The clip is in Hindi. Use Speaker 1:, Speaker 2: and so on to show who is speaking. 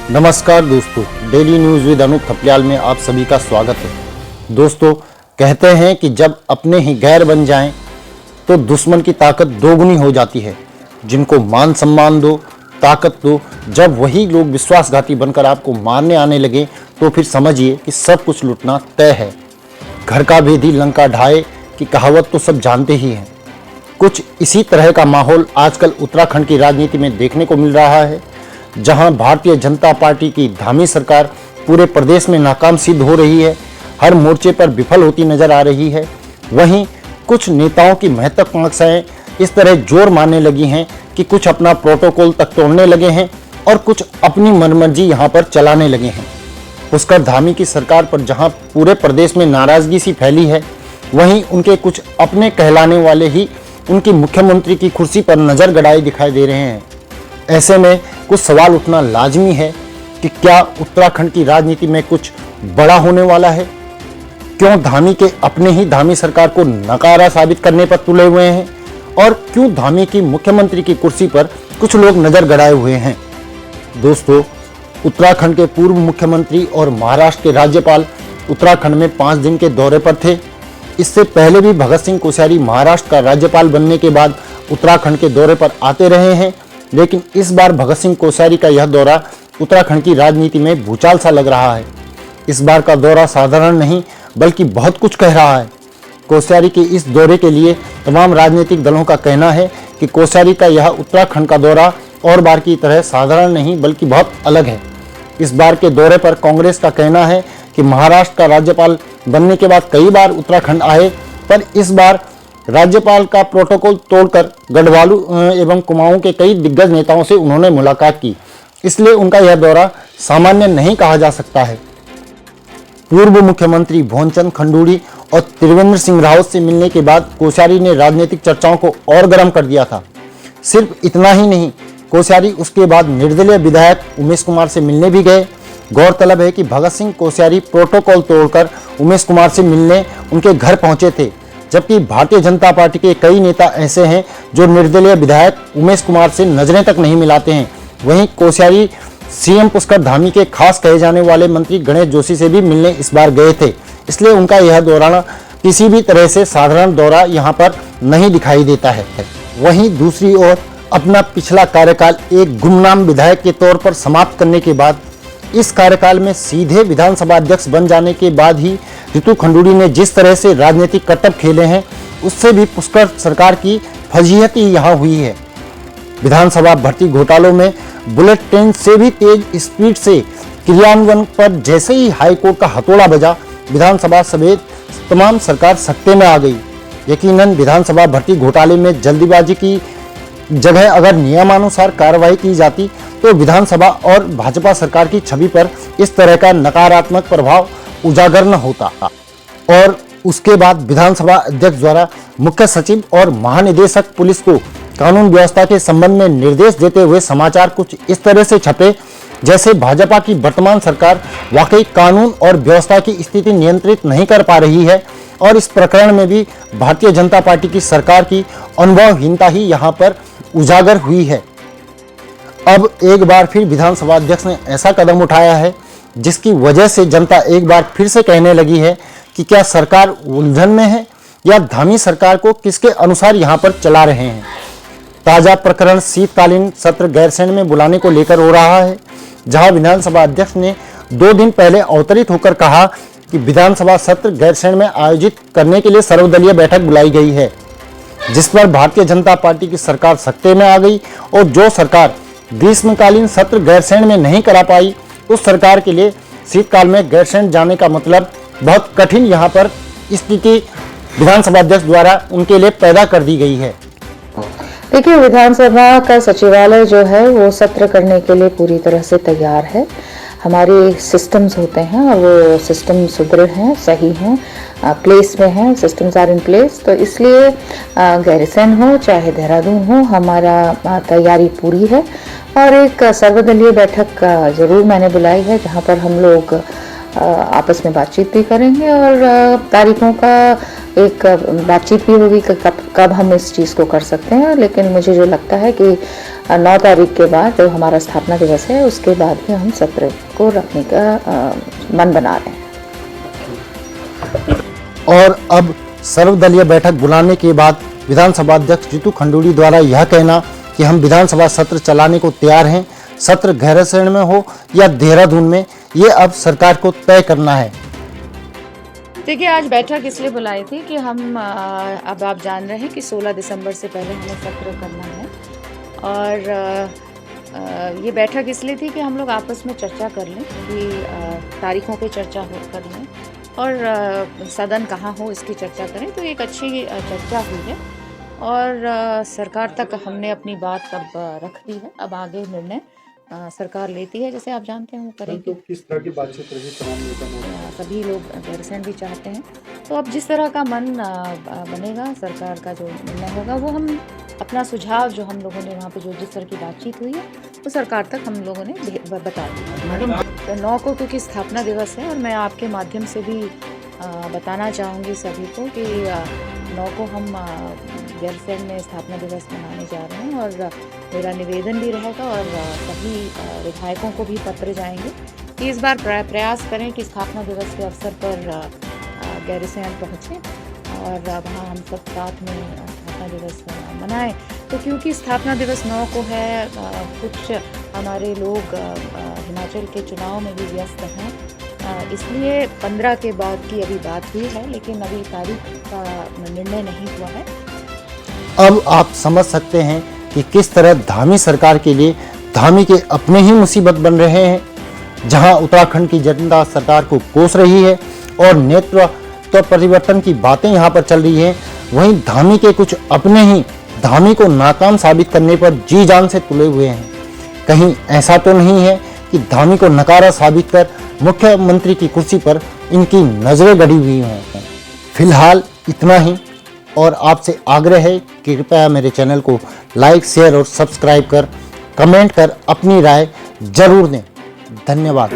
Speaker 1: नमस्कार दोस्तों, daily news with Anoop Thapliyal में आप सभी का स्वागत है। दोस्तों, कहते हैं कि जब अपने ही गैर बन जाएं तो दुश्मन की ताकत दोगुनी हो जाती है। जिनको मान सम्मान दो, ताकत दो, जब वही लोग विश्वासघाती बनकर आपको मारने आने लगे तो फिर समझिए कि सब कुछ लुटना तय है। घर का भेदी लंका ढाए की कहावत तो सब जानते ही हैं। कुछ इसी तरह का माहौल आजकल उत्तराखंड की राजनीति में देखने को मिल रहा है, जहां भारतीय जनता पार्टी की धामी सरकार पूरे प्रदेश में नाकाम सिद्ध हो रही है, हर मोर्चे पर विफल होती नजर आ रही है। वहीं कुछ नेताओं की महत्वाकांक्षाएं इस तरह जोर मारने लगी हैं कि कुछ अपना प्रोटोकॉल तक तोड़ने लगे हैं और कुछ अपनी मनमर्जी यहां पर चलाने लगे हैं। पुष्कर धामी की सरकार पर जहां पूरे प्रदेश में नाराजगी सी फैली है, वहीं उनके कुछ अपने कहलाने वाले ही उनकी मुख्यमंत्री की कुर्सी पर नजर गड़ाए दिखाई दे रहे हैं। ऐसे में कुछ सवाल उठना लाजमी है कि क्या उत्तराखंड की राजनीति में कुछ बड़ा होने वाला है? क्यों धामी के अपने ही धामी सरकार को नकारा साबित करने पर तुले हुए हैं? और क्यों धामी की मुख्यमंत्री की कुर्सी पर कुछ लोग नजर गड़ाए हुए हैं? दोस्तों, उत्तराखंड के पूर्व मुख्यमंत्री और महाराष्ट्र के राज्यपाल उत्तराखंड में 5 दिन के दौरे पर थे। इससे पहले भी भगत सिंह कोश्यारी महाराष्ट्र का राज्यपाल बनने के बाद उत्तराखंड के दौरे पर आते रहे हैं, लेकिन इस बार भगत सिंह कोश्यारी का यह दौरा उत्तराखंड की राजनीति में भूचाल सा लग रहा है। इस बार का दौरा साधारण नहीं बल्कि बहुत कुछ कह रहा है। कोश्यारी के इस दौरे के लिए तमाम राजनीतिक दलों का कहना है कि कोश्यारी का यह उत्तराखंड का दौरा और बार की तरह साधारण नहीं बल्कि बहुत अलग है। इस बार के दौरे पर कांग्रेस का कहना है कि महाराष्ट्र का राज्यपाल बनने के बाद कई बार उत्तराखंड आए, पर इस बार राज्यपाल का प्रोटोकॉल तोड़कर गढ़वालू एवं कुमाऊं के कई दिग्गज नेताओं से उन्होंने मुलाकात की, इसलिए उनका यह दौरा सामान्य नहीं कहा जा सकता है। पूर्व मुख्यमंत्री भुवनचंद्र खंडूड़ी और त्रिवेंद्र सिंह रावत से मिलने के बाद कोश्यारी ने राजनीतिक चर्चाओं को और गर्म कर दिया था। सिर्फ इतना ही नहीं, कोश्यारी उसके बाद निर्दलीय विधायक उमेश कुमार से मिलने भी गए। गौरतलब है कि भगत सिंह कोश्यारी प्रोटोकॉल तोड़कर उमेश कुमार से मिलने उनके घर पहुंचे थे, जबकि भारतीय जनता पार्टी के कई नेता ऐसे हैं जो निर्दलीय विधायक उमेश कुमार से नजरें तक नहीं मिलाते हैं। वहीं कोश्यारी सीएम पुष्कर धामी के खास कहे जाने वाले मंत्री गणेश जोशी से भी मिलने इस बार गए थे, इसलिए उनका यह दौरा किसी भी तरह से साधारण दौरा यहाँ पर नहीं दिखाई देता है। वहीं दूसरी ओर अपना पिछला कार्यकाल एक गुमनाम विधायक के तौर पर समाप्त करने के बाद इस कार्यकाल में सीधे विधानसभा अध्यक्ष बन जाने के बाद ही रितु खंडूड़ी ने जिस तरह से राजनीतिक करतब खेले हैं, उससे भी पुष्कर सरकार की फजीहत ही यहाँ हुई है। विधानसभा भर्ती घोटालों में बुलेट ट्रेन से भी तेज स्पीड से क्रियान्वयन पर जैसे ही हाईकोर्ट का हथौड़ा बजा, विधानसभा समेत तमाम सरकार सत्ते में आ गई। यकीनन विधानसभा भर्ती घोटाले में जल्दीबाजी की जगह अगर नियमानुसार कार्रवाई की जाती तो विधानसभा और भाजपा सरकार की छवि पर इस तरह का नकारात्मक प्रभाव उजागर न होता। और उसके बाद विधानसभा अध्यक्ष द्वारा मुख्य सचिव और महानिदेशक पुलिस को कानून व्यवस्था के संबंध में निर्देश देते हुए समाचार कुछ इस तरह से छपे जैसे भाजपा की वर्तमान सरकार वाकई कानून और व्यवस्था की स्थिति नियंत्रित नहीं कर पा रही है, और इस प्रकरण में भी भारतीय जनता पार्टी की सरकार की अनुभवहीनता ही यहाँ पर उजागर हुई है। अब एक बार फिर विधानसभा अध्यक्ष ने ऐसा कदम उठाया है जिसकी वजह से जनता एक बार फिर से कहने लगी है कि क्या सरकार उलझन में है या धामी सरकार को किसके अनुसार यहाँ पर चला रहे हैं। ताजा प्रकरण शीतकालीन सत्र गैरसैंण में बुलाने को लेकर हो रहा है, जहां विधानसभा अध्यक्ष ने 2 दिन पहले अवतरित होकर कहा कि विधानसभा सत्र गैरसैंण में आयोजित करने के लिए सर्वदलीय बैठक बुलाई गई है, जिस पर भारतीय जनता पार्टी की सरकार सत्ते में आ गई, और जो सरकार ग्रीष्मकालीन सत्र गैरसैंण में नहीं करा पाई, उस सरकार के लिए शीतकाल में गैरसैंण जाने का मतलब बहुत कठिन यहाँ पर स्थिति विधानसभा अध्यक्ष द्वारा उनके लिए पैदा कर दी गई है।
Speaker 2: देखिए, विधानसभा का सचिवालय जो है वो सत्र करने के लिए पूरी तरह से तैयार है। हमारे सिस्टम्स होते हैं और वो सिस्टम सुदृढ़ हैं, सही हैं, प्लेस में हैं, सिस्टम्स आर इन प्लेस। तो इसलिए गैरसैंण हो चाहे देहरादून हो, हमारा तैयारी पूरी है। और एक सर्वदलीय बैठक ज़रूर मैंने बुलाई है, जहाँ पर हम लोग आपस में बातचीत भी करेंगे और तारीखों का एक बातचीत भी होगी कि कब हम इस चीज़ को कर सकते हैं। लेकिन मुझे जो लगता है कि 9 तारीख के बाद जो हमारा स्थापना दिवस है उसके बाद ही हम सत्र को रखने का मन बना रहे हैं।
Speaker 1: और अब सर्वदलीय बैठक बुलाने के बाद विधानसभा अध्यक्ष जीतू खंडूड़ी द्वारा यह कहना कि हम विधानसभा सत्र चलाने को तैयार हैं, सत्र गैरसैंण में हो या देहरादून में, ये अब सरकार को तय करना है।
Speaker 2: देखिए, आज बैठक इसलिए बुलाई थी कि हम अब आप जान रहे हैं कि 16 दिसंबर से पहले हमें सत्र करना है और ये बैठक इसलिए थी कि हम लोग आपस में चर्चा कर लें कि तारीखों पे चर्चा कर लें और सदन कहाँ हो इसकी चर्चा करें। तो एक अच्छी चर्चा हुई है और सरकार तक हमने अपनी बात अब रख दी है। अब आगे निर्णय सरकार लेती है, जैसे आप जानते हैं वो करेगी।
Speaker 3: तो किस तरह की बातचीत रही तमाम नेता मोर्चा?
Speaker 2: सभी लोग गैरसैंण भी चाहते हैं, तो अब जिस तरह का मन बनेगा, सरकार का जो निर्णय होगा वो हम अपना सुझाव जो हम लोगों ने वहाँ पे जो जिस तरह की बातचीत हुई है वो सरकार तक हम लोगों ने बता दी। मैडम 9 को क्योंकि स्थापना दिवस है और मैं आपके माध्यम से भी बताना चाहूँगी सभी को कि 9 को हम गैरसैंण में स्थापना दिवस मनाने जा रहे हैं और मेरा निवेदन भी रहेगा और सभी विधायकों को भी पत्र जाएंगे कि इस बार प्रयास करें कि स्थापना दिवस के अवसर पर गैरसैंण पहुँचें और वहाँ हम सब साथ में स्थापना दिवस मनाएं। तो क्योंकि स्थापना दिवस 9 को है, कुछ हमारे लोग हिमाचल के चुनाव में भी व्यस्त हैं, इसलिए 15 के बाद की अभी बात हुई है, लेकिन अभी तारीख का निर्णय नहीं हुआ है।
Speaker 1: अब आप समझ सकते हैं कि किस तरह धामी सरकार के लिए धामी के अपने ही मुसीबत बन रहे हैं। जहां उत्तराखंड की जनता सरकार को कोस रही है और नेतृत्व परिवर्तन की बातें यहां पर चल रही हैं, वहीं धामी के कुछ अपने ही धामी को नाकाम साबित करने पर जी जान से तुले हुए हैं। कहीं ऐसा तो नहीं है कि धामी को नकारा साबित कर मुख्यमंत्री की कुर्सी पर इनकी नजरें गड़ी हुई हैं। फिलहाल इतना ही और आपसे आग्रह है कि कृपया मेरे चैनल को लाइक, शेयर और सब्सक्राइब कर कमेंट कर अपनी राय जरूर दें। धन्यवाद।